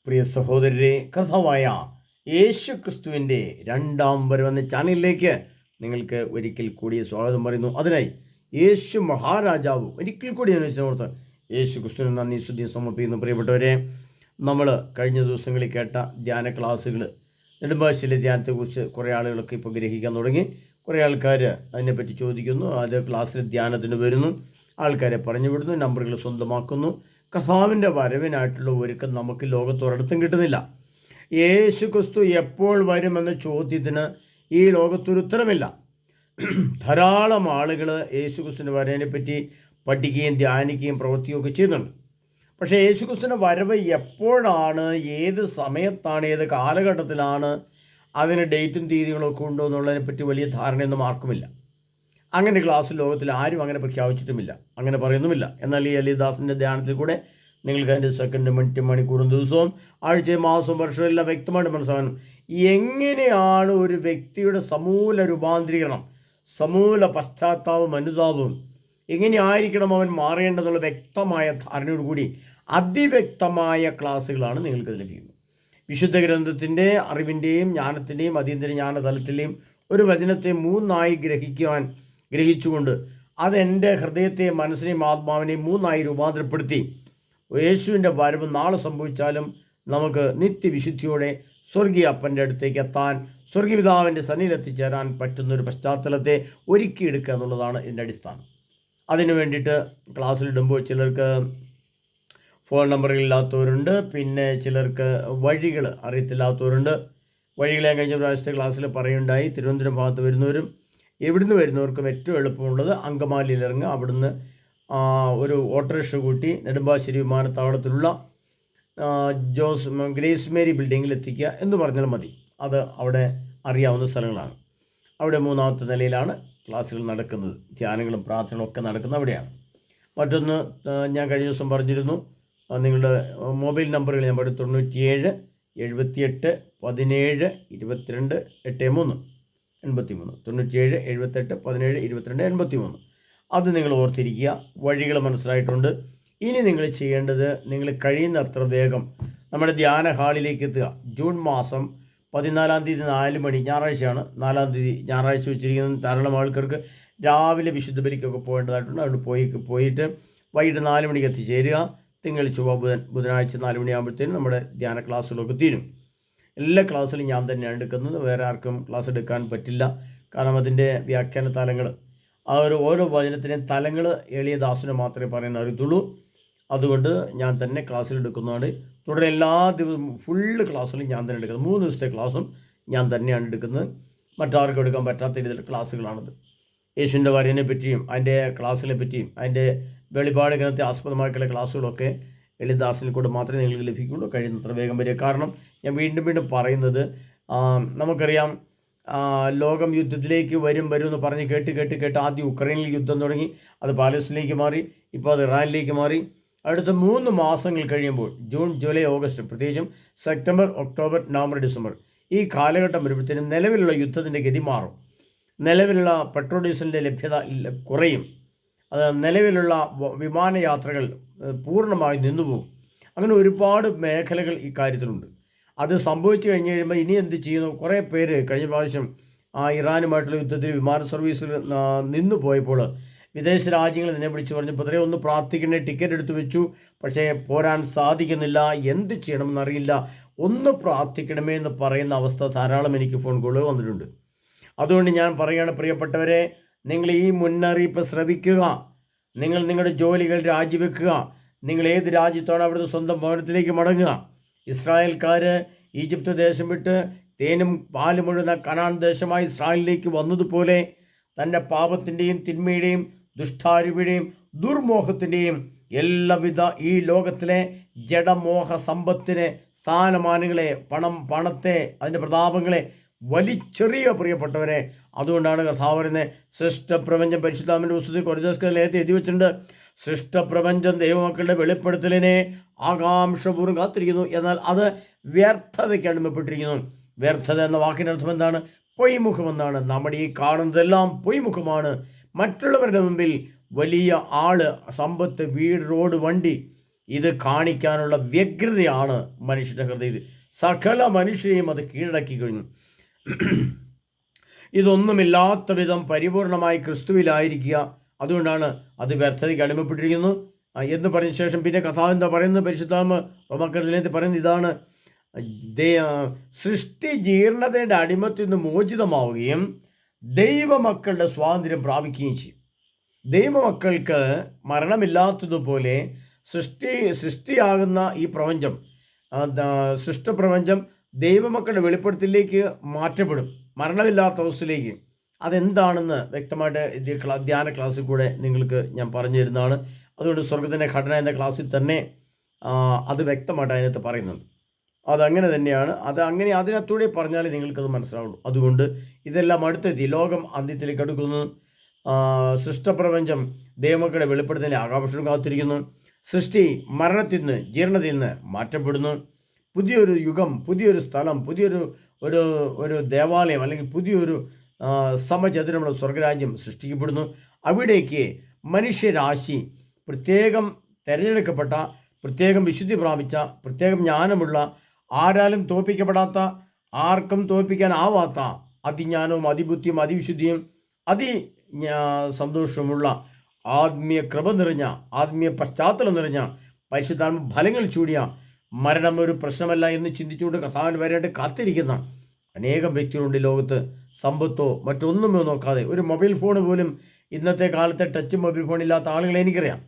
പ്രിയ സഹോദരരെ, കർത്താവായ യേശു ക്രിസ്തുവിൻ്റെ രണ്ടാം വരവെന്ന ചാനലിലേക്ക് നിങ്ങൾക്ക് ഒരിക്കൽ കൂടി സ്വാഗതം പറയുന്നു. അതിനായി യേശു മഹാരാജാവ് ഒരിക്കൽ കൂടി ഓർത്ത് യേശു ക്രിസ്തുവിന് നന്ദി സ്തുതി സമർപ്പിക്കുന്നു. പ്രിയപ്പെട്ടവരെ, നമ്മൾ കഴിഞ്ഞ ദിവസങ്ങളിൽ കേട്ട ധ്യാന ക്ലാസ്സുകൾ, നെടുമ്പാശ്ശേരി ധ്യാനത്തെക്കുറിച്ച് കുറേ ആളുകളൊക്കെ ഇപ്പോൾ ഗ്രഹിക്കാൻ തുടങ്ങി. കുറേ ആൾക്കാർ അതിനെപ്പറ്റി ചോദിക്കുന്നു, അത് ക്ലാസ്സിൽ ധ്യാനത്തിന് വരുന്നു, ആൾക്കാരെ പറഞ്ഞു വിടുന്നു, നമ്പറുകൾ സ്വന്തമാക്കുന്നു. കർത്താവിൻ്റെ വരവിനായിട്ടുള്ള ഒരുക്കം നമുക്ക് ലോകത്തൊരിടത്തും കിട്ടുന്നില്ല. യേശു ക്രിസ്തു എപ്പോൾ വരുമെന്ന ചോദ്യത്തിന് ഈ ലോകത്തൊരു ഉത്തരമില്ല. ധാരാളം ആളുകൾ യേശു ക്രിസ്തുവിൻ്റെ വരവിനെപ്പറ്റി പഠിക്കുകയും ധ്യാനിക്കുകയും പ്രവർത്തിക്കുകയൊക്കെ ചെയ്യുന്നുണ്ട്. പക്ഷേ യേശു ക്രിസ്തുവിൻ്റെ വരവ് എപ്പോഴാണ്, ഏത് സമയത്താണ്, ഏത് കാലഘട്ടത്തിലാണ്, അതിന് ഡേറ്റും തീയതികളും ഒക്കെ ഉണ്ടോ എന്നുള്ളതിനെപ്പറ്റി വലിയ ധാരണയൊന്നും ആർക്കുമില്ല. അങ്ങനെ ക്ലാസ് ലോകത്തിൽ ആരും അങ്ങനെ പ്രഖ്യാപിച്ചിട്ടുമില്ല, അങ്ങനെ പറയുന്നുമില്ല. എന്നാൽ ഈ അലിദാസിൻ്റെ ധ്യാനത്തിൽ കൂടെ നിങ്ങൾക്ക് അതിൻ്റെ സെക്കൻഡ്, മിനിറ്റ്, മണിക്കൂറും ദിവസവും, ആഴ്ചയും, മാസവും, വർഷവും എല്ലാം വ്യക്തമായിട്ട് മനസ്സിലാക്കണം. എങ്ങനെയാണ് ഒരു വ്യക്തിയുടെ സമൂല രൂപാന്തരീകരണം, സമൂല പശ്ചാത്താപവും അനുതാപവും എങ്ങനെയായിരിക്കണം അവൻ മാറേണ്ടതെന്നുള്ള വ്യക്തമായ ധാരണയോടുകൂടി അതിവ്യക്തമായ ക്ലാസ്സുകളാണ് നിങ്ങൾക്ക് ലഭിക്കുന്നത്. വിശുദ്ധ ഗ്രന്ഥത്തിൻ്റെ അറിവിൻ്റെയും ജ്ഞാനത്തിൻ്റെയും അതീന്ദ്ര ജ്ഞാനതലത്തിലെയും ഒരു വചനത്തെ മൂന്നായി ഗ്രഹിച്ചുകൊണ്ട് അതെൻ്റെ ഹൃദയത്തെയും മനസ്സിനെയും ആത്മാവിനെയും മൂന്നായി രൂപാന്തരപ്പെടുത്തി യേശുവിൻ്റെ വരവ് നാളെ സംഭവിച്ചാലും നമുക്ക് നിത്യവിശുദ്ധിയോടെ സ്വർഗീയ അപ്പൻ്റെ അടുത്തേക്ക് എത്താൻ, സ്വർഗീയപിതാവിൻ്റെ സന്നിധിയിൽ എത്തിച്ചേരാൻ പറ്റുന്നൊരു പശ്ചാത്തലത്തെ ഒരുക്കിയെടുക്കുക എന്നുള്ളതാണ് ഇതിൻ്റെ അടിസ്ഥാനം. അതിനു വേണ്ടിയിട്ട് ക്ലാസ്സിലിടുമ്പോൾ ചിലർക്ക് ഫോൺ നമ്പറുകളില്ലാത്തവരുണ്ട്, പിന്നെ ചിലർക്ക് വഴികൾ അറിയത്തില്ലാത്തവരുണ്ട്. വഴികളെ കഴിഞ്ഞ പ്രാവശ്യത്തെ ക്ലാസ്സിൽ പറയുണ്ടായി. തിരുവനന്തപുരം ഭാഗത്ത് വരുന്നവരും എവിടുന്ന് വരുന്നവർക്കും ഏറ്റവും എളുപ്പമുള്ളത് അങ്കമാലിയിൽ ഇറങ്ങുക, അവിടുന്ന് ഒരു ഓട്ടോറിക്ഷ കൂട്ടി നെടുമ്പാശ്ശേരി വിമാനത്താവളത്തിലുള്ള ഗ്രേസ് മേരി ബിൽഡിങ്ങിൽ എത്തിക്കുക എന്ന് പറഞ്ഞാൽ മതി. അത് അവിടെ അറിയാവുന്ന സ്ഥലങ്ങളാണ്. അവിടെ മൂന്നാമത്തെ നിലയിലാണ് ക്ലാസ്സുകൾ നടക്കുന്നത്. ധ്യാനങ്ങളും പ്രാർത്ഥനകളും ഒക്കെ നടക്കുന്നത് അവിടെയാണ്. മറ്റൊന്ന്, ഞാൻ കഴിഞ്ഞ ദിവസം പറഞ്ഞിരുന്നു, നിങ്ങളുടെ മൊബൈൽ നമ്പറുകൾ ഞാൻ പറയും: 97 78 17 22 83 87 97 78 17 22 83. അത് നിങ്ങൾ ഓർത്തിരിക്കുക. വഴികൾ മനസ്സിലായിട്ടുണ്ട്. ഇനി നിങ്ങൾ ചെയ്യേണ്ടത്, നിങ്ങൾ കഴിയുന്നത്ര വേഗം നമ്മുടെ ധ്യാന ഹാളിലേക്ക് എത്തുക. ജൂൺ മാസം 14-ാം തീയതി 4 മണി, ഞായറാഴ്ചയാണ്, 4-ാം തീയതി ഞായറാഴ്ച വെച്ചിരിക്കുന്ന ധാരാളം ആൾക്കാർക്ക് രാവിലെ വിശുദ്ധ ബലിക്കൊക്കെ പോകേണ്ടതായിട്ടുണ്ട്. അവിടെ പോയിട്ട് വൈകിട്ട് 4 മണിക്ക് എത്തിച്ചേരുക. തിങ്കൾ, ചൊവ്വ, ബുധനാഴ്ച 4 മണിയാകുമ്പോഴത്തേനും നമ്മുടെ ധ്യാന ക്ലാസ്സുകളൊക്കെ തീരും. എല്ലാ ക്ലാസ്സിലും ഞാൻ തന്നെയാണ് എടുക്കുന്നത്, വേറെ ആർക്കും ക്ലാസ് എടുക്കാൻ പറ്റില്ല. കാരണം അതിൻ്റെ വ്യാഖ്യാന തലങ്ങൾ, ഓരോ വചനത്തിൻ്റെയും തലങ്ങൾ എളിയ ദാസിന് മാത്രമേ പറയാൻ അറിയത്തുള്ളൂ. അതുകൊണ്ട് ഞാൻ തന്നെ ക്ലാസ്സിൽ എടുക്കുന്നതാണ്. തുടരെ എല്ലാ ദിവസവും ഫുള്ള് ക്ലാസ്സിലും ഞാൻ തന്നെ എടുക്കുന്നത്. 3 ദിവസത്തെ ക്ലാസ്സും ഞാൻ തന്നെയാണ് എടുക്കുന്നത്. മറ്റാർക്കും എടുക്കാൻ പറ്റാത്ത രീതിയിലുള്ള ക്ലാസ്സുകളാണത്. യേശുവിൻ്റെ വരവിനെ പറ്റിയും അതിൻ്റെ ക്ലാസ്സിനെ പറ്റിയും അതിൻ്റെ വെളിപാട് ഗ്രന്ഥത്തെ ആസ്പദമാക്കിയുള്ള ക്ലാസ്സുകളൊക്കെ എളിദാസിൽ കൂടെ മാത്രമേ നിങ്ങൾക്ക് ലഭിക്കുകയുള്ളൂ. കഴിയുന്നത്ര വേഗം വരിക. കാരണം ഞാൻ വീണ്ടും പറയുന്നത്, നമുക്കറിയാം, ലോകം യുദ്ധത്തിലേക്ക് വരും എന്ന് പറഞ്ഞ് കേട്ട് ആദ്യം ഉക്രൈനിൽ യുദ്ധം തുടങ്ങി, അത് പാലസ്തീനിലേക്ക് മാറി, ഇപ്പോൾ അത് ഇറാനിലേക്ക് മാറി. അടുത്ത 3 മാസങ്ങൾ കഴിയുമ്പോൾ, ജൂൺ, ജൂലൈ, ഓഗസ്റ്റ്, പ്രത്യേകിച്ചും സെപ്റ്റംബർ, ഒക്ടോബർ, നവംബർ, ഡിസംബർ, ഈ കാലഘട്ടം വരുമ്പോഴത്തേനും നിലവിലുള്ള യുദ്ധത്തിൻ്റെ ഗതി മാറും. നിലവിലുള്ള പെട്രോൾ ഡീസലിൻ്റെ ലഭ്യത കുറയും. നിലവിലുള്ള വിമാനയാത്രകൾ പൂർണ്ണമായി നിന്നുപോകും. അങ്ങനെ ഒരുപാട് മേഖലകൾ ഈ കാര്യത്തിലുണ്ട്. അത് സംഭവിച്ചു കഴിഞ്ഞ് കഴിയുമ്പോൾ ഇനി എന്ത് ചെയ്യുന്നു? കുറേ പേര് കഴിഞ്ഞ പ്രാവശ്യം ഇറാനുമായിട്ടുള്ള യുദ്ധത്തിൽ വിമാന സർവീസിൽ നിന്നു പോയപ്പോൾ വിദേശ രാജ്യങ്ങൾ എന്നെ വിളിച്ചു പറഞ്ഞു, പൊതുവെ ഒന്ന് പ്രാർത്ഥിക്കണേ, ടിക്കറ്റ് എടുത്തു വെച്ചു, പക്ഷേ പോരാൻ സാധിക്കുന്നില്ല, എന്ത് ചെയ്യണമെന്നറിയില്ല, ഒന്ന് പ്രാർത്ഥിക്കണമേ എന്ന് പറയുന്ന അവസ്ഥ ധാരാളം എനിക്ക് ഫോൺ കോളുകൾ വന്നിട്ടുണ്ട്. അതുകൊണ്ട് ഞാൻ പറയുകയാണ്, പ്രിയപ്പെട്ടവരെ, നിങ്ങൾ ഈ മുന്നറിയിപ്പ് ശ്രവിക്കുക. നിങ്ങൾ നിങ്ങളുടെ ജോലികൾ രാജിവെക്കുക. നിങ്ങൾ ഏത് രാജ്യത്താണ് അവിടുത്തെ സ്വന്തം ഭവനത്തിലേക്ക് മടങ്ങുക. ഇസ്രായേൽക്കാർ ഈജിപ്ത് ദേശം വിട്ട് തേനും പാലും ഒഴുകുന്ന കനാൻ ദേശമായ ഇസ്രായേലിലേക്ക് വന്നതുപോലെ തൻ്റെ പാപത്തിൻ്റെയും തിന്മയുടെയും ദുഷ്ടാരൂപിയുടെയും ദുർമോഹത്തിൻ്റെയും എല്ലാവിധ ഈ ലോകത്തിലെ ജഡമോഹ സമ്പത്തിനെ, സ്ഥാനമാനങ്ങളെ, പണത്തെ, അതിൻ്റെ പ്രതാപങ്ങളെ വലിച്ചെറിയ, പ്രിയപ്പെട്ടവരെ. അതുകൊണ്ടാണ് കർത്താവ് പറയുന്നത്, സൃഷ്ടപ്രപഞ്ചം, പരിശുദ്ധാത്മാവിന്റെ പുസ്തകത്തിൽ കൊരിന്ത്യർക്കെഴുതിയ ലേഖനത്തിൽ എഴുതി വെച്ചിട്ടുണ്ട്, സൃഷ്ടപ്രപഞ്ചം ദൈവമക്കളുടെ വെളിപ്പെടുത്തലിനെ ആകാംക്ഷപൂർവ്വം കാത്തിരിക്കുന്നു, എന്നാൽ അത് വ്യർത്ഥതയ്ക്ക് അടിമപ്പെട്ടിരിക്കുന്നു. വ്യർത്ഥത എന്ന വാക്കിനർത്ഥം എന്താണ്? പൊയ്മുഖമെന്നാണ്. നമ്മുടെ ഈ കാണുന്നതെല്ലാം പൊയ്മുഖമാണ്. മറ്റുള്ളവരുടെ മുമ്പിൽ വലിയ ആള്, സമ്പത്ത്, വീട്, റോഡ്, വണ്ടി, ഇത് കാണിക്കാനുള്ള വ്യഗ്രതയാണ് മനുഷ്യൻ്റെ ഹൃദയത്തിൽ. സകല മനുഷ്യരെയും അത് കീഴടക്കി കഴിഞ്ഞു. ഇതൊന്നുമില്ലാത്ത വിധം പരിപൂർണമായി ക്രിസ്തുവിലായിരിക്കുക. അതുകൊണ്ടാണ് അത് വ്യർത്ഥതയ്ക്ക് അടിമപ്പെട്ടിരിക്കുന്നു എന്ന് പറഞ്ഞ ശേഷം പിന്നെ കഥാവ് എന്താ പറയുന്നത്? പരിശുദ്ധാത്മ റോമാക്കാരിലേക്ക് പറയുന്നത് ഇതാണ്: സൃഷ്ടി ജീർണതയുടെ അടിമത്തിൽ നിന്ന് മോചിതമാവുകയും ദൈവമക്കളുടെ സ്വാതന്ത്ര്യം പ്രാപിക്കുകയും ചെയ്യും. ദൈവമക്കൾക്ക് മരണമില്ലാത്തതുപോലെ സൃഷ്ടിയാകുന്ന ഈ പ്രപഞ്ചം, സൃഷ്ടപ്രപഞ്ചം ദൈവമക്കളുടെ വെളിപ്പെടുത്തലിലേക്ക് മാറ്റപ്പെടും, മരണമില്ലാത്ത അവസ്ഥയിലേക്ക്. അതെന്താണെന്ന് വ്യക്തമായിട്ട് ധ്യാന ക്ലാസ്സിൽ കൂടെ നിങ്ങൾക്ക് ഞാൻ പറഞ്ഞു തരുന്നതാണ്. അതുകൊണ്ട് സ്വർഗത്തിൻ്റെ ഘടന എന്ന ക്ലാസ്സിൽ തന്നെ അത് വ്യക്തമായിട്ട് അതിനകത്ത് പറയുന്നുണ്ട്. അതങ്ങനെ തന്നെയാണ്. അങ്ങനെ അതിനകത്തൂടെ പറഞ്ഞാലേ നിങ്ങൾക്കത് മനസ്സിലാവുള്ളൂ. അതുകൊണ്ട് ഇതെല്ലാം അടുത്തെത്തി. ലോകം അന്ത്യത്തിലേക്ക് അടുക്കുന്നു. സൃഷ്ടപ്രപഞ്ചം ദൈവമക്കളുടെ വെളിപ്പെടുത്തലിനെ ആകാംക്ഷയും കാത്തിരിക്കുന്നു. സൃഷ്ടി മരണത്തിൽ നിന്ന്, ജീർണതയിൽ നിന്ന് മാറ്റപ്പെടുന്നു. പുതിയൊരു യുഗം, പുതിയൊരു സ്ഥലം, ഒരു ദേവാലയം അല്ലെങ്കിൽ പുതിയൊരു സമചതുരമുള്ള സ്വർഗരാജ്യം സൃഷ്ടിക്കപ്പെടുന്നു. അവിടേക്ക് മനുഷ്യരാശി പ്രത്യേകം തിരഞ്ഞെടുക്കപ്പെട്ട, പ്രത്യേകം വിശുദ്ധി പ്രാപിച്ച, പ്രത്യേകം ജ്ഞാനമുള്ള, ആരാലും തോൽപ്പിക്കപ്പെടാത്ത, ആർക്കും തോൽപ്പിക്കാനാവാത്ത അതിജ്ഞാനവും അതിബുദ്ധിയും അതിവിശുദ്ധിയും സന്തോഷമുള്ള, ആത്മീയ കൃപ നിറഞ്ഞ, ആത്മീയ പശ്ചാത്തലം നിറഞ്ഞ, പരിശുദ്ധാത്മ ഫലങ്ങൾ ചൂടിയ, മരണം ഒരു പ്രശ്നമല്ല എന്ന് ചിന്തിച്ചുകൊണ്ട് കർത്താവിന് വരാനായിട്ട് കാത്തിരിക്കുന്ന അനേകം വ്യക്തികളുണ്ട് ലോകത്ത്. സമ്പത്തോ മറ്റൊന്നുമോ നോക്കാതെ, ഒരു മൊബൈൽ ഫോൺ പോലും ഇന്നത്തെ കാലത്തെ ടച്ച് മൊബൈൽ ഫോൺ ഇല്ലാത്ത ആളുകളെ എനിക്കറിയാം.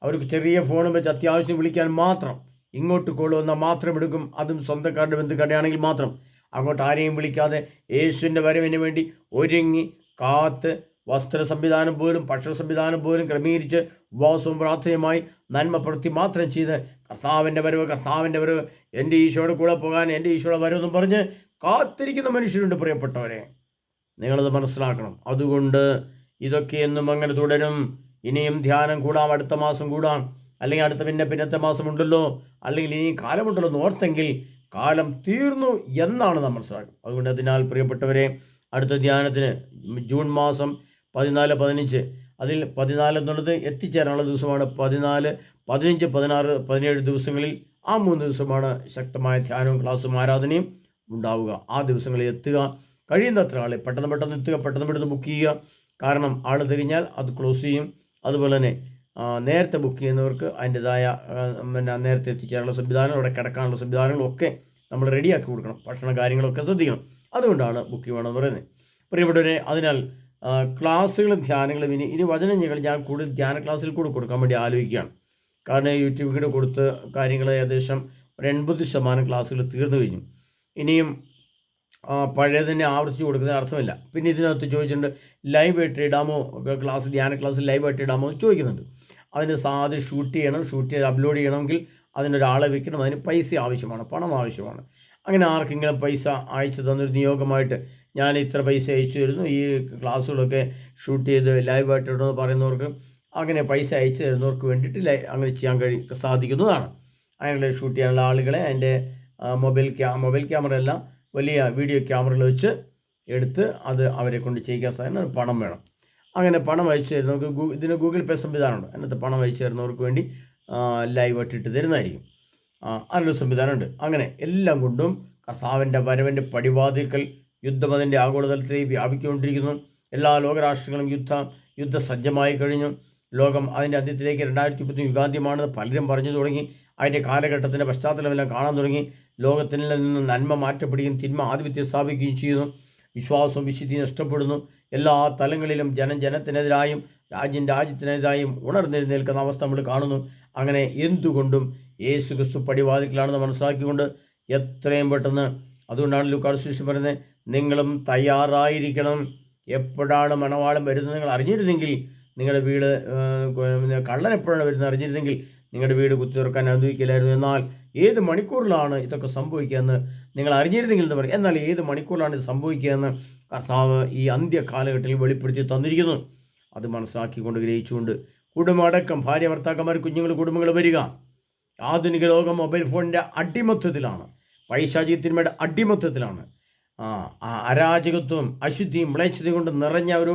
അവർക്ക് ചെറിയ ഫോണും വെച്ച് അത്യാവശ്യം വിളിക്കാൻ മാത്രം, ഇങ്ങോട്ട് കോൾ വന്നാൽ മാത്രം എടുക്കും. അതും സ്വന്തക്കാരുടെ ബന്ധുക്കാരുടെ ആണെങ്കിൽ മാത്രം. അങ്ങോട്ട് ആരെയും വിളിക്കാതെ യേശുവിൻ്റെ വരവിന് വേണ്ടി ഒരുങ്ങി കാത്ത്, വസ്ത്ര സംവിധാനം പോലും ഭക്ഷണ സംവിധാനം പോലും ക്രമീകരിച്ച് ഉപവാസവും പ്രാർത്ഥനയുമായി നന്മ പ്രവൃത്തി മാത്രം ചെയ്ത് കർത്താവിൻ്റെ വരവ്, എൻ്റെ ഈശോയുടെ കൂടെ പോകാൻ, എൻ്റെ ഈശോയുടെ വരവെന്നും പറഞ്ഞ് കാത്തിരിക്കുന്ന മനുഷ്യരുണ്ട്. പ്രിയപ്പെട്ടവരെ, നിങ്ങളത് മനസ്സിലാക്കണം. അതുകൊണ്ട് ഇതൊക്കെ എന്നും അങ്ങനെ തുടരും. ഇനിയും ധ്യാനം കൂടാം, അടുത്ത മാസം കൂടാം, അല്ലെങ്കിൽ അടുത്ത പിന്നത്തെ മാസം ഉണ്ടല്ലോ, അല്ലെങ്കിൽ ഇനിയും കാലമുണ്ടല്ലോ എന്ന് ഓർത്തെങ്കിൽ കാലം തീർന്നു എന്നാണ് നമ്മൾ മനസ്സിലാക്കുന്നത്. അതുകൊണ്ട് അതിനാൽ പ്രിയപ്പെട്ടവരെ, അടുത്ത ധ്യാനത്തിന് ജൂൺ മാസം 14, 15, അതിൽ 14 എന്നുള്ളത് എത്തിച്ചേരാനുള്ള ദിവസമാണ്. 14, 15, 16, 17 ദിവസങ്ങളിൽ ആ 3 ദിവസമാണ് ശക്തമായ ധ്യാനവും ക്ലാസ്സും ആരാധനയും ഉണ്ടാവുക. ആ ദിവസങ്ങളിൽ എത്തുക. കഴിയുന്നത്ര ആളെ പെട്ടെന്ന് എത്തുക, പെട്ടെന്ന് ബുക്ക് ചെയ്യുക. കാരണം ആൾ തിരിഞ്ഞാൽ അത് ക്ലോസ് ചെയ്യും. അതുപോലെ തന്നെ നേരത്തെ ബുക്ക് ചെയ്യുന്നവർക്ക് അതിൻ്റെതായ നേരത്തെ എത്തിച്ചേരാനുള്ള സംവിധാനം, അവിടെ കിടക്കാനുള്ള സംവിധാനങ്ങളൊക്കെ നമ്മൾ റെഡിയാക്കി കൊടുക്കണം. ഭക്ഷണ കാര്യങ്ങളൊക്കെ ശ്രദ്ധിക്കണം. അതുകൊണ്ടാണ് ബുക്ക് ചെയ്യണമെന്ന് പറയുന്നത്. പ്രിയപ്പെട്ടവരെ, അതിനാൽ ക്ലാസ്സുകളും ധ്യാനങ്ങളും ഇനി വചനങ്ങൾ ഞാൻ കൂടുതൽ ധ്യാന ക്ലാസ്സിൽ കൂടെ കൊടുക്കാൻ വേണ്ടി ആലോചിക്കുകയാണ്. കാരണം യൂട്യൂബിൽ കൊടുത്ത് കാര്യങ്ങൾ ഏകദേശം ഒരു 80% ക്ലാസ്സുകൾ തീർന്നു കഴിഞ്ഞു. ഇനിയും പഴയതിനെ ആവർത്തിച്ച് കൊടുക്കുന്നതിന് അർത്ഥമില്ല. പിന്നെ ഇതിനകത്ത് ചോദിച്ചിട്ടുണ്ട്, ലൈവായിട്ട് ഇടാമോ ധ്യാന ക്ലാസ് ലൈവായിട്ട് ഇടാമോ എന്ന് ചോദിക്കുന്നുണ്ട്. അതിന് ആദ്യം ഷൂട്ട് ചെയ്ത് അപ്ലോഡ് ചെയ്യണമെങ്കിൽ അതിനൊരാളെ വെക്കണം. അതിന് പൈസ ആവശ്യമാണ്, പണം ആവശ്യമാണ്. അങ്ങനെ ആർക്കെങ്കിലും പൈസ അയച്ചു തന്നൊരു നിയോഗമായിട്ട് ഞാൻ ഇത്ര പൈസ അയച്ചു തരുന്നു, ഈ ക്ലാസ്സുകളൊക്കെ ഷൂട്ട് ചെയ്ത് ലൈവായിട്ട് ഇടണമെന്ന് പറയുന്നവർക്ക്, അങ്ങനെ പൈസ അയച്ചു തരുന്നവർക്ക് വേണ്ടിയിട്ട് അങ്ങനെ ചെയ്യാൻ സാധിക്കുന്നതാണ്. അങ്ങനെ ഷൂട്ട് ചെയ്യാനുള്ള ആളുകളെ അതിൻ്റെ മൊബൈൽ ക്യാമറ എല്ലാം വലിയ വീഡിയോ ക്യാമറകൾ വെച്ച് എടുത്ത് അത് അവരെ കൊണ്ട് ചെയ്യിക്കാൻ സാധിക്കും. പണം വേണം. അങ്ങനെ പണം അയച്ചു തരുന്നവർക്ക് ഇതിന് ഗൂഗിൾ പേ സംവിധാനമുണ്ട്. അതിനകത്ത് പണം അയച്ചു തരുന്നവർക്ക് വേണ്ടി ലൈവായിട്ട് ഇട്ട് തരുന്നതായിരിക്കും. അതിനൊരു സംവിധാനമുണ്ട്. അങ്ങനെ എല്ലാം കൊണ്ടും കർത്താവിൻ്റെ വരവിൻ്റെ പടിവാതിൽക്കൽ യുദ്ധം അതിൻ്റെ ആഗോളതലത്തിലേക്ക് വ്യാപിച്ചുകൊണ്ടിരിക്കുന്നു. എല്ലാ ലോകരാഷ്ട്രങ്ങളും യുദ്ധസജ്ജമായി കഴിഞ്ഞു. ലോകം അതിൻ്റെ അന്ത്യത്തിലേക്ക് 2030 യുഗാന്ത്യമാണെന്ന് പലരും പറഞ്ഞു തുടങ്ങി. അതിൻ്റെ കാലഘട്ടത്തിൻ്റെ പശ്ചാത്തലമെല്ലാം കാണാൻ തുടങ്ങി. ലോകത്തിൽ നിന്ന് നന്മ മാറ്റപ്പെടുകയും തിന്മ ആധിപത്യം സ്ഥാപിക്കുകയും ചെയ്യുന്നു. വിശ്വാസവും വിശുദ്ധി നഷ്ടപ്പെടുന്നു. എല്ലാ തലങ്ങളിലും ജനത്തിനെതിരായും രാജ്യത്തിനെതിരായും ഉണർന്നെഴുന്നേൽക്കുന്ന അവസ്ഥ നമ്മൾ കാണുന്നു. അങ്ങനെ എന്തുകൊണ്ടും യേശു ക്രിസ്തു പടിവാതിക്കലാണെന്ന് മനസ്സിലാക്കിക്കൊണ്ട് എത്രയും പെട്ടെന്ന്, അതുകൊണ്ടാണ് ലൂക്കായുടെ സുവിശേഷം പറയുന്നത്, നിങ്ങളും തയ്യാറായിരിക്കണം. എപ്പോഴാണ് മണവാളം വരുന്നത് നിങ്ങൾ അറിഞ്ഞിരുന്നെങ്കിൽ, നിങ്ങളുടെ വീട് കള്ളൻ എപ്പോഴാണ് വരുന്നത് അറിഞ്ഞിരുന്നെങ്കിൽ നിങ്ങളുടെ വീട് കുത്തി തുറക്കാൻ അനുവദിക്കില്ലായിരുന്നു. എന്നാൽ ഏത് മണിക്കൂറിലാണ് ഇതൊക്കെ സംഭവിക്കുകയെന്ന് നിങ്ങൾ അറിഞ്ഞിരുന്നെങ്കിൽ എന്ന് പറയും. എന്നാൽ ഏത് മണിക്കൂറിലാണ് ഇത് സംഭവിക്കുകയെന്ന് കർത്താവ് ഈ അന്ത്യ കാലഘട്ടത്തിൽ വെളിപ്പെടുത്തി തന്നിരിക്കുന്നു. അത് മനസ്സിലാക്കിക്കൊണ്ട് ഗ്രഹിച്ചുകൊണ്ട് കുടുംബമടക്കം ഭാര്യ, ഭർത്താക്കന്മാർ, കുഞ്ഞുങ്ങൾ, കുടുംബങ്ങൾ വരിക. ആധുനിക ലോകം മൊബൈൽ ഫോണിൻ്റെ അടിമത്വത്തിലാണ്, പൈശാചികത്തിന്മയുടെ അടിമത്വത്തിലാണ്. അരാജകത്വം, അശുദ്ധിയും മ്ലേച്ഛതയും കൊണ്ട് നിറഞ്ഞ ഒരു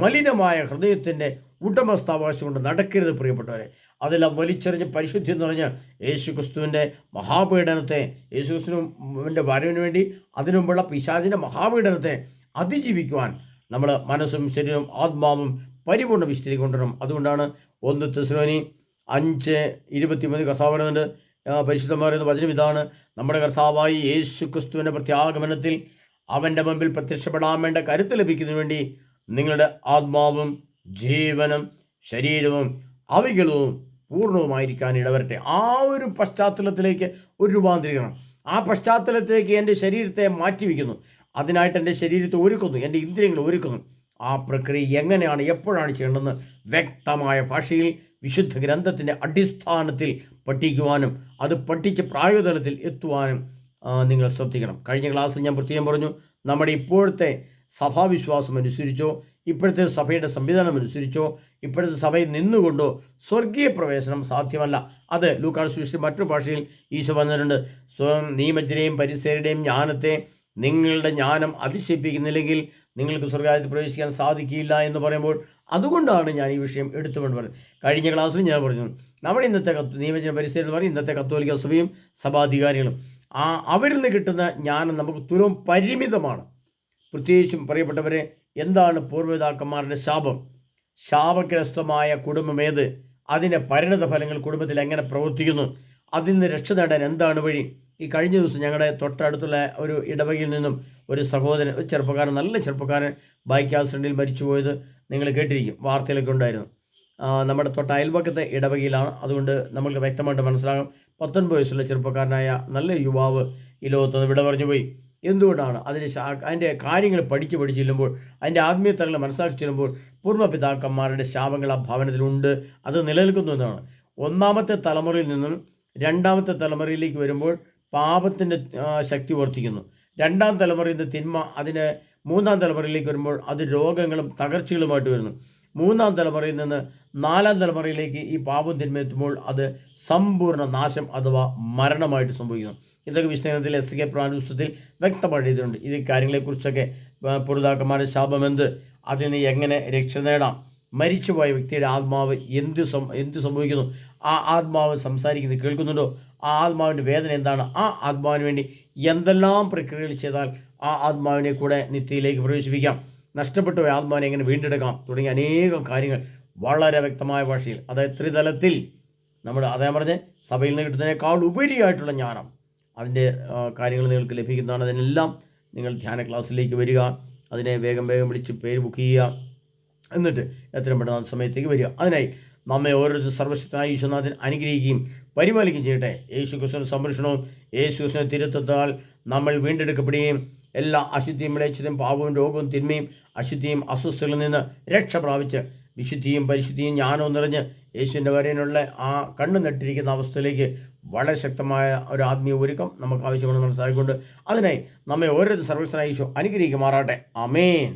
മലിനമായ ഹൃദയത്തിൻ്റെ ഉടമസ്ഥാവകാശം കൊണ്ട് നടക്കരുത് പ്രിയപ്പെട്ടവരെ. അതെല്ലാം വലിച്ചെറിഞ്ഞ് പരിശുദ്ധി എന്ന് പറഞ്ഞ് യേശുക്രിസ്തുവിൻ്റെ മഹാപീഡനത്തെ, യേശുക്രിസ്തുവിൻ്റെ വരവിന് വേണ്ടി അതിനു മുമ്പുള്ള പിശാചിൻ്റെ മഹാപീഡനത്തെ അതിജീവിക്കുവാൻ നമ്മൾ മനസ്സും ശരീരവും ആത്മാവും പരിപൂർണ്ണ വിശുദ്ധി കൊണ്ടുവരണം. അതുകൊണ്ടാണ് 1 തെസ്സലോനി 5:23 കർത്താവ് പറയുന്നുണ്ട്, പരിശുദ്ധന്മാർ എന്ന വചനം ഇതാണ്: നമ്മുടെ കർത്താവായ യേശുക്രിസ്തുവിൻ്റെ പ്രത്യാഗമനത്തിൽ അവൻ്റെ മുമ്പിൽ പ്രത്യക്ഷപ്പെടാൻ വേണ്ട കരുത്ത് ലഭിക്കുന്നതിന് വേണ്ടി നിങ്ങളുടെ ആത്മാവും ജീവനും ശരീരവും അവികലവും പൂർണ്ണവുമായിരിക്കാൻ ഇടവരട്ടെ. ആ ഒരു പശ്ചാത്തലത്തിലേക്ക് ഒരു രൂപാന്തരീകരണം, ആ പശ്ചാത്തലത്തിലേക്ക് എൻ്റെ ശരീരത്തെ മാറ്റിവെക്കുന്നു. അതിനായിട്ട് എൻ്റെ ശരീരത്തെ ഒരുക്കുന്നു, എൻ്റെ ഇന്ദ്രിയങ്ങൾ ഒരുക്കുന്നു. ആ പ്രക്രിയ എങ്ങനെയാണ്, എപ്പോഴാണ് ചെയ്യേണ്ടതെന്ന് വ്യക്തമായ ഭാഷയിൽ വിശുദ്ധ ഗ്രന്ഥത്തിൻ്റെ അടിസ്ഥാനത്തിൽ പഠിക്കുവാനും അത് പഠിച്ച് പ്രായോഗതലത്തിൽ എത്തുവാനും നിങ്ങൾ ശ്രദ്ധിക്കണം. കഴിഞ്ഞ ക്ലാസ്സിൽ ഞാൻ പ്രത്യേകം പറഞ്ഞു, നമ്മുടെ ഇപ്പോഴത്തെ സഭാവിശ്വാസം അനുസരിച്ചോ, ഇപ്പോഴത്തെ സഭയുടെ സംവിധാനം അനുസരിച്ചോ, ഇപ്പോഴത്തെ സഭയിൽ നിന്നുകൊണ്ടോ സ്വർഗീയ പ്രവേശനം സാധ്യമല്ല. അത് ലൂക്കായുടെ സുവിശേഷം മറ്റൊരു ഭാഷയിൽ ഈശോ പറഞ്ഞിട്ടുണ്ട്: സ്വയം നിയമജ്ഞരെയും പരിസരുടെയും ജ്ഞാനത്തെ നിങ്ങളുടെ ജ്ഞാനം അതിശയിപ്പിക്കുന്നില്ലെങ്കിൽ നിങ്ങൾക്ക് സ്വർഗ്ഗരാജ്യത്തിൽ പ്രവേശിക്കാൻ സാധിക്കില്ല എന്ന് പറയുമ്പോൾ, അതുകൊണ്ടാണ് ഞാൻ ഈ വിഷയം എടുത്തുകൊണ്ട് പറഞ്ഞത്. കഴിഞ്ഞ ക്ലാസ്സിൽ ഞാൻ പറഞ്ഞു, നമ്മുടെ ഇന്നത്തെ നിയമജ്ഞ പരിസരം എന്ന് പറയും ഇന്നത്തെ കത്തോലിക്ക സഭയും സഭാധികാരികളും, അവരിൽ നിന്ന് കിട്ടുന്ന ജ്ഞാനം നമുക്ക് തുലവും പരിമിതമാണ്. പ്രത്യേകിച്ചും പ്രിയപ്പെട്ടവരെ, എന്താണ് പൂർവ്വപിതാക്കന്മാരുടെ ശാപം? ശാപഗ്രസ്തമായ കുടുംബമേത്? അതിൻ്റെ പരിണത ഫലങ്ങൾ കുടുംബത്തിൽ എങ്ങനെ പ്രവർത്തിക്കുന്നു? അതിൽ നിന്ന് രക്ഷ നേടാൻ എന്താണ് വഴി? ഈ കഴിഞ്ഞ ദിവസം ഞങ്ങളുടെ തൊട്ടടുത്തുള്ള ഒരു ഇടവകയിൽ നിന്നും ഒരു സഹോദരൻ, ഒരു ചെറുപ്പക്കാരൻ, നല്ല ചെറുപ്പക്കാരൻ ബൈക്ക് ആക്സിഡൻറ്റിൽ മരിച്ചുപോയത് നിങ്ങൾ കേട്ടിരിക്കും, വാർത്തയിലൊക്കെ ഉണ്ടായിരുന്നു. നമ്മുടെ തൊട്ട അയൽപക്കത്തെ ഇടവകയിലാണ്. അതുകൊണ്ട് നമ്മൾക്ക് വ്യക്തമായിട്ട് മനസ്സിലാകും. 19 വയസ്സുള്ള ചെറുപ്പക്കാരനായ നല്ല യുവാവ് ഈ ലോകത്തുനിന്ന് വിട പറഞ്ഞു പോയി. എന്തുകൊണ്ടാണ്? അതിൻ്റെ കാര്യങ്ങൾ പഠിച്ച് ചെല്ലുമ്പോൾ, അതിൻ്റെ ആത്മീയ തലങ്ങൾ മനസ്സിലാക്കി ചെല്ലുമ്പോൾ പൂർവ്വപിതാക്കന്മാരുടെ ശാപങ്ങൾ ആ ഭവനത്തിലുണ്ട്, അത് നിലനിൽക്കുന്നു എന്നാണ്. ഒന്നാമത്തെ തലമുറയിൽ നിന്നും രണ്ടാമത്തെ തലമുറയിലേക്ക് വരുമ്പോൾ പാപത്തിൻ്റെ ശക്തി വർദ്ധിക്കുന്നു. രണ്ടാം തലമുറയിൽ നിന്ന് തിന്മ അതിന് മൂന്നാം തലമുറയിലേക്ക് വരുമ്പോൾ അത് രോഗങ്ങളും തകർച്ചകളുമായിട്ട് വരുന്നു. മൂന്നാം തലമുറയിൽ നിന്ന് നാലാം തലമുറയിലേക്ക് ഈ പാപം തിന്മ എത്തുമ്പോൾ അത് സമ്പൂർണ്ണ നാശം അഥവാ മരണമായിട്ട് സംഭവിക്കുന്നു. ഇതൊക്കെ വിശദീകരണത്തിൽ എസ്.കെ. പ്രവാചകന്റെ പുസ്തകത്തിൽ വ്യക്തമായിട്ട് എഴുതിയിട്ടുണ്ട്. ഈ കാര്യങ്ങളെക്കുറിച്ചൊക്കെ, പൂർവ്വപിതാക്കന്മാരുടെ ശാപം എന്ത്, അതിൽ നിന്ന് എങ്ങനെ രക്ഷ നേടാം, മരിച്ചുപോയ വ്യക്തിയുടെ ആത്മാവ് എന്ത് സംഭവിക്കുന്നു, ആ ആത്മാവ് സംസാരിക്കുന്നത് കേൾക്കുന്നുണ്ടോ, ആ ആത്മാവിൻ്റെ വേദന എന്താണ്, ആ ആത്മാവിന് വേണ്ടി എന്തെല്ലാം പ്രക്രിയകൾ ചെയ്താൽ ആ ആത്മാവിനെ കൂടെ നിത്യയിലേക്ക് പ്രവേശിപ്പിക്കാം, നഷ്ടപ്പെട്ടു പോയ ആത്മാവിനെ എങ്ങനെ വീണ്ടെടുക്കാം, തുടങ്ങിയ അനേകം കാര്യങ്ങൾ വളരെ വ്യക്തമായ ഭാഷയിൽ, അതായത് ത്രിതലത്തിൽ അതേ പറഞ്ഞ് സഭയിൽ നിന്ന് കിട്ടുന്നതിനേക്കാൾ ഉപരിയായിട്ടുള്ള ജ്ഞാനം, അതിൻ്റെ കാര്യങ്ങൾ നിങ്ങൾക്ക് ലഭിക്കുന്നതാണ്. അതിനെല്ലാം നിങ്ങൾ ധ്യാന ക്ലാസ്സിലേക്ക് വരിക, അതിനെ വേഗം വിളിച്ച് പേര് ബുക്ക് ചെയ്യുക, എന്നിട്ട് എത്രയും പെട്ടെന്ന് സമയത്തേക്ക് വരിക. അതിനായി നമ്മെ ഓരോരുത്തർ സർവശക്തനായ ഈശ്വരനാഥൻ അനുഗ്രഹിക്കുകയും പരിപാലിക്കുകയും ചെയ്യട്ടെ. യേശുക്രിസ്തുവിൻ്റെ സംരക്ഷണവും യേശുക്രിസ്തുവിൻ്റെ തിരുത്തത്താൽ നമ്മൾ വീണ്ടെടുക്കപ്പെടുകയും എല്ലാ അശുദ്ധിയും വിളച്ചതും പാപവും രോഗവും തിന്മയും അശുദ്ധിയും അസ്വസ്ഥതകളിൽ നിന്ന് രക്ഷ പ്രാപിച്ച് വിശുദ്ധിയും പരിശുദ്ധിയും ജ്ഞാനവും നിറഞ്ഞ് യേശുവിൻ്റെ വരനുള്ള ആ കണ്ണു നട്ടിരിക്കുന്ന അവസ്ഥയിലേക്ക് വളരെ ശക്തമായ ഒരു ആത്മീയ ഒരുക്കം നമുക്ക് ആവശ്യമെന്ന് മനസ്സിലാക്കിക്കൊണ്ട് അതിനായി നമ്മെ ഓരോരുത്തർ സർവശക്തനായ ഈശോ അനുഗ്രഹിക്കുമാറാട്ടെ. ആമേൻ.